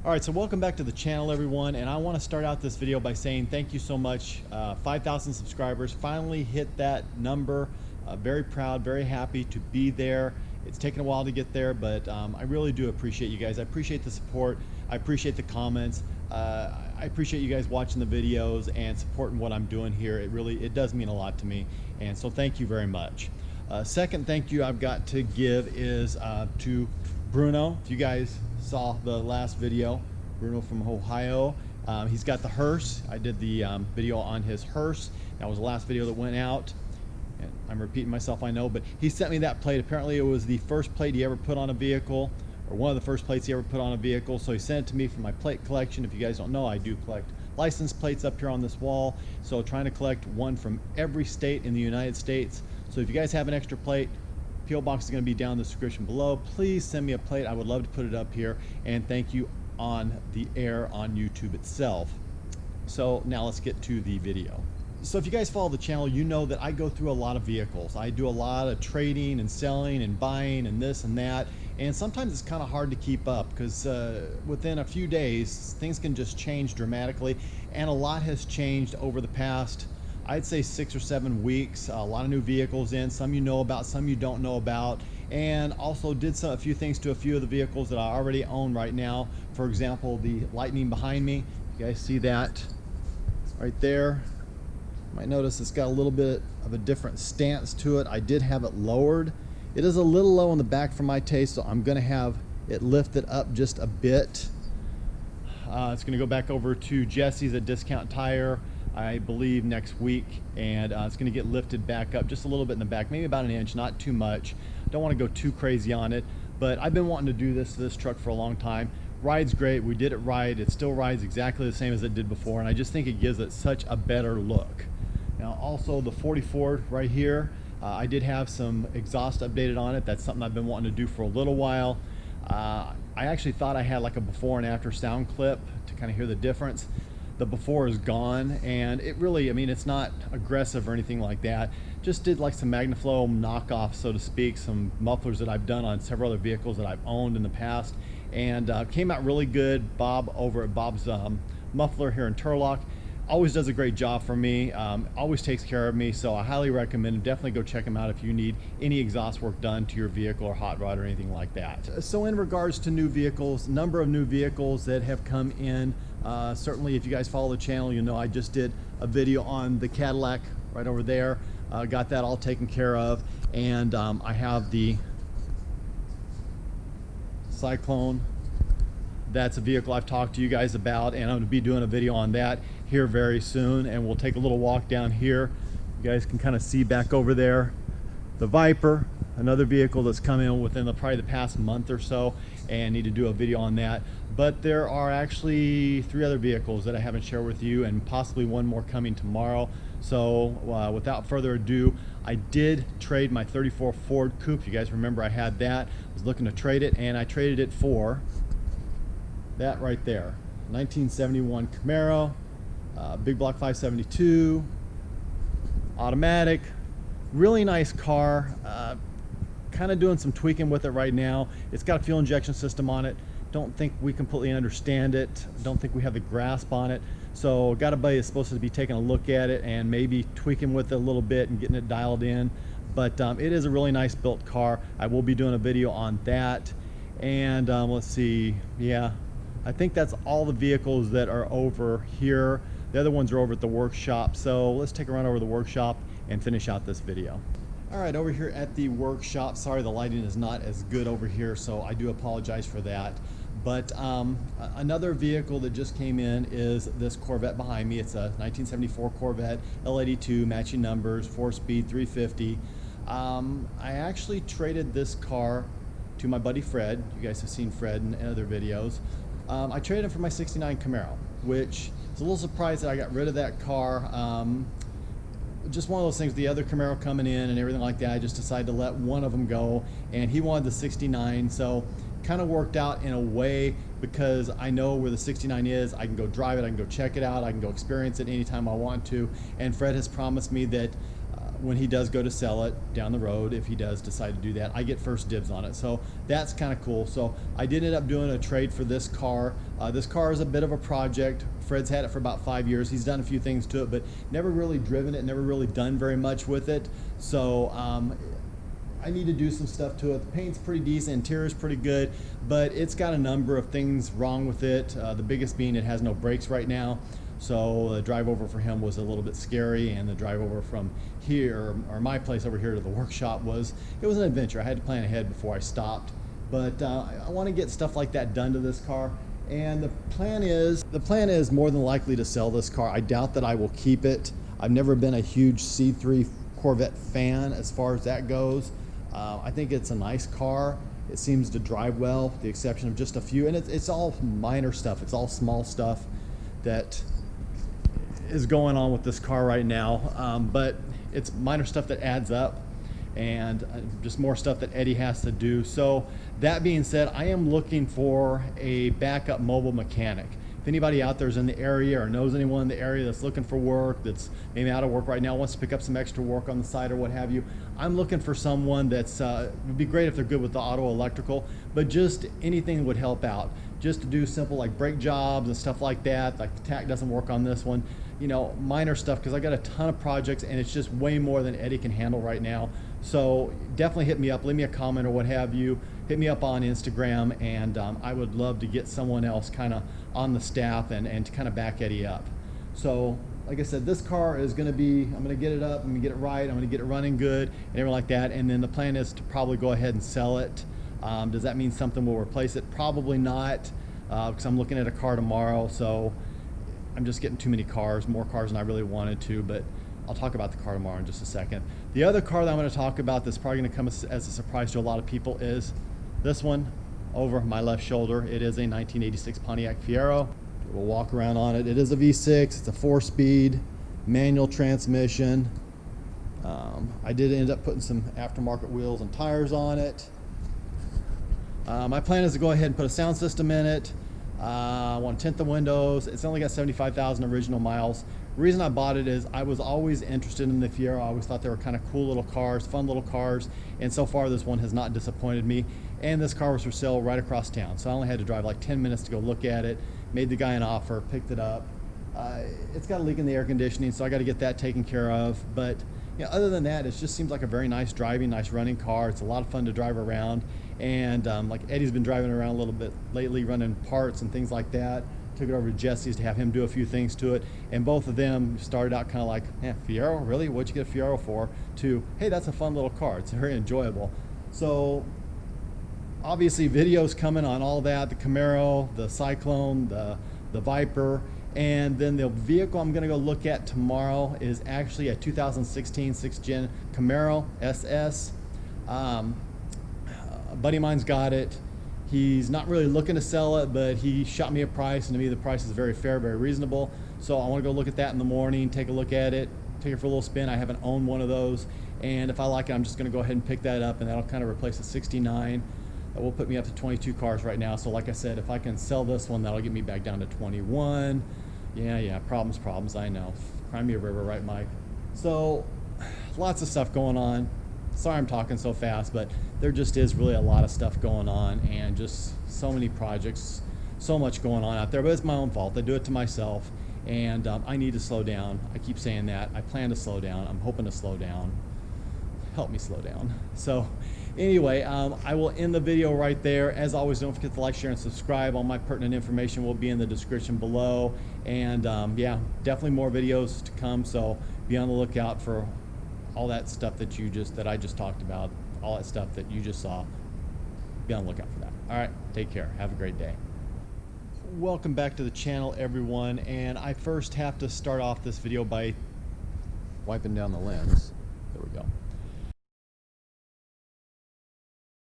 Alright, so welcome back to the channel, everyone, and I want to start out this video by saying thank you so much. 5,000 subscribers, finally hit that number. Very proud, very happy to be there. It's taken a while to get there, but I really do appreciate you guys. I appreciate the support. I appreciate the comments. I appreciate you guys watching the videos and supporting what I'm doing here. It does mean a lot to me, and so thank you very much. Second thank you I've got to give is to Bruno. If you guys saw the last video, Bruno from Ohio, he's got the hearse. I did the video on his hearse. That was the last video that went out, and I'm repeating myself, I know, but he sent me that plate. Apparently it was the first plate he ever put on a vehicle, or one of the first plates he ever put on a vehicle, so he sent it to me for my plate collection. If you guys don't know, I do collect license plates up here on this wall, so trying to collect one from every state in the United States. So if you guys have an extra plate, P.O. box is going to be down in the description below. Please send me a plate. I would love to put it up here, and thank you on the air on YouTube itself. So now let's get to the video. So if you guys follow the channel, you know that I go through a lot of vehicles. I do a lot of trading and selling and buying and this and that, and sometimes it's kind of hard to keep up because within a few days things can just change dramatically, and a lot has changed over the past, I'd say, 6 or 7 weeks. A lot of new vehicles in, some you know about, some you don't know about, and also did a few things to a few of the vehicles that I already own right now. For example, the Lightning behind me, you guys see that right there. You might notice it's got a little bit of a different stance to it. I did have it lowered. It is a little low in the back for my taste, so I'm going to have it lifted up just a bit. It's going to go back over to Jesse's at Discount Tire, I believe, next week, and it's going to get lifted back up just a little bit in the back, maybe about an inch, not too much. Don't want to go too crazy on it, but I've been wanting to do this truck for a long time. Rides great. We did it right. It still rides exactly the same as it did before, and I just think it gives it such a better look. Now also the 44 right here, I did have some exhaust updated on it. That's something I've been wanting to do for a little while. I actually thought I had like a before and after sound clip to kind of hear the difference. The before is gone, and it really, I mean, it's not aggressive or anything like that. Just did like some MagnaFlow knockoff, so to speak, some mufflers that I've done on several other vehicles that I've owned in the past, and came out really good. Bob over at Bob's Muffler here in Turlock always does a great job for me, always takes care of me, so I highly recommend him. Definitely go check him out if you need any exhaust work done to your vehicle or hot rod or anything like that. So in regards to new vehicles, number of new vehicles that have come in, certainly if you guys follow the channel, you know I just did a video on the Cadillac right over there. Got that all taken care of, and I have the Cyclone. That's a vehicle I've talked to you guys about, and I'm going to be doing a video on that here very soon, and we'll take a little walk down here. You guys can kind of see back over there the Viper, another vehicle that's come in within probably the past month or so, and need to do a video on that. But there are actually 3 other vehicles that I haven't shared with you, and possibly one more coming tomorrow. So without further ado, I did trade my 34 Ford Coupe. You guys remember I had that. I was looking to trade it, and I traded it for that right there, 1971 Camaro, big block 572, automatic, really nice car. Kind of doing some tweaking with it right now. It's got a fuel injection system on it. Don't think we completely understand it. Don't think we have the grasp on it. So got a buddy that's supposed to be taking a look at it and maybe tweaking with it a little bit and getting it dialed in. But it is a really nice built car. I will be doing a video on that. And let's see, yeah, I think that's all the vehicles that are over here. The other ones are over at the workshop. So let's take a run over the workshop and finish out this video. All right, over here at the workshop, sorry the lighting is not as good over here, so I do apologize for that. But another vehicle that just came in is this Corvette behind me. It's a 1974 Corvette, L82, matching numbers, 4-speed, 350. I actually traded this car to my buddy Fred. You guys have seen Fred in other videos. I traded him for my 69 Camaro, which is a little surprised that I got rid of that car. Just one of those things, the other Camaro coming in and everything like that, I just decided to let one of them go, and he wanted the 69, so kind of worked out in a way because I know where the 69 is. I can go drive it, I can go check it out, I can go experience it anytime I want to, and Fred has promised me that when he does go to sell it down the road, if he does decide to do that, I get first dibs on it. So that's kind of cool. So I did end up doing a trade for this car. This car is a bit of a project. Fred's had it for about 5 years. He's done a few things to it, but never really driven it, never really done very much with it. So I need to do some stuff to it. The paint's pretty decent, interior's pretty good, but it's got a number of things wrong with it. The biggest being it has no brakes right now. So the drive over for him was a little bit scary, and the drive over from here, or my place over here to the workshop it was an adventure. I had to plan ahead before I stopped. But I want to get stuff like that done to this car. And the plan is more than likely to sell this car. I doubt that I will keep it. I've never been a huge C3 Corvette fan as far as that goes. I think it's a nice car. It seems to drive well, with the exception of just a few, and it's all minor stuff. It's all small stuff that is going on with this car right now, but it's minor stuff that adds up, and just more stuff that Eddie has to do. So that being said, I am looking for a backup mobile mechanic. If anybody out there is in the area or knows anyone in the area that's looking for work, that's maybe out of work right now, wants to pick up some extra work on the side or what have you, I'm looking for someone that's, would be great if they're good with the auto electrical, but just anything would help out. Just to do simple like brake jobs and stuff like that, like the tack doesn't work on this one, you know, minor stuff, because I got a ton of projects and it's just way more than Eddie can handle right now. So definitely hit me up, leave me a comment or what have you, hit me up on Instagram, and I would love to get someone else kind of on the staff and to kind of back Eddie up. So like I said, this car is going to be, I'm going to get it up, I'm going to get it right, I'm going to get it running good and everything like that, and then the plan is to probably go ahead and sell it. Does that mean something will replace it? Probably not, because I'm looking at a car tomorrow, so I'm just getting too many cars, more cars than I really wanted to, but I'll talk about the car tomorrow in just a second. The other car that I'm going to talk about that's probably going to come as a surprise to a lot of people is this one over my left shoulder. It is a 1986 Pontiac Fiero. We'll walk around on it. It is a V6, it's a 4-speed manual transmission. I did end up putting some aftermarket wheels and tires on it. My plan is to go ahead and put a sound system in it. I want to tint the windows. It's only got 75,000 original miles. The reason I bought it is I was always interested in the Fiero. I always thought they were kind of cool little cars, fun little cars, and so far this one has not disappointed me. And this car was for sale right across town, so I only had to drive like 10 minutes to go look at it. Made the guy an offer, picked it up. It's got a leak in the air conditioning, so I got to get that taken care of. But you know, other than that, it just seems like a very nice driving, nice running car. It's a lot of fun to drive around. And like Eddie's been driving around a little bit lately, running parts and things like that. Took it over to Jesse's to have him do a few things to it, and both of them started out kind of like, Fiero, really? What'd you get a Fiero for? To, hey, that's a fun little car. It's very enjoyable. So obviously videos coming on all that, the Camaro, the Cyclone, the Viper, and then the vehicle I'm gonna go look at tomorrow is actually a 2016 6th gen Camaro SS. A buddy of mine's got it. He's not really looking to sell it, but he shot me a price, and to me the price is very fair, very reasonable. So I want to go look at that in the morning, take a look at it, take it for a little spin. I haven't owned one of those, and if I like it, I'm just going to go ahead and pick that up, and that'll kind of replace the 69. That will put me up to 22 cars right now. So like I said, if I can sell this one, that'll get me back down to 21. Yeah, problems, I know. Cry me a river, right, Mike? So lots of stuff going on. Sorry I'm talking so fast, but there just is really a lot of stuff going on, and just so many projects, so much going on out there. But it's my own fault. I do it to myself, and I need to slow down. I keep saying that. I plan to slow down. I'm hoping to slow down. Help me slow down. So anyway, I will end the video right there. As always, don't forget to like, share, and subscribe. All my pertinent information will be in the description below. And yeah, definitely more videos to come, so be on the lookout for all that stuff that I just talked about, all that stuff that you just saw. Be on the lookout for that. All right, take care. Have a great day. Welcome back to the channel, everyone. And I first have to start off this video by wiping down the lens. There we go.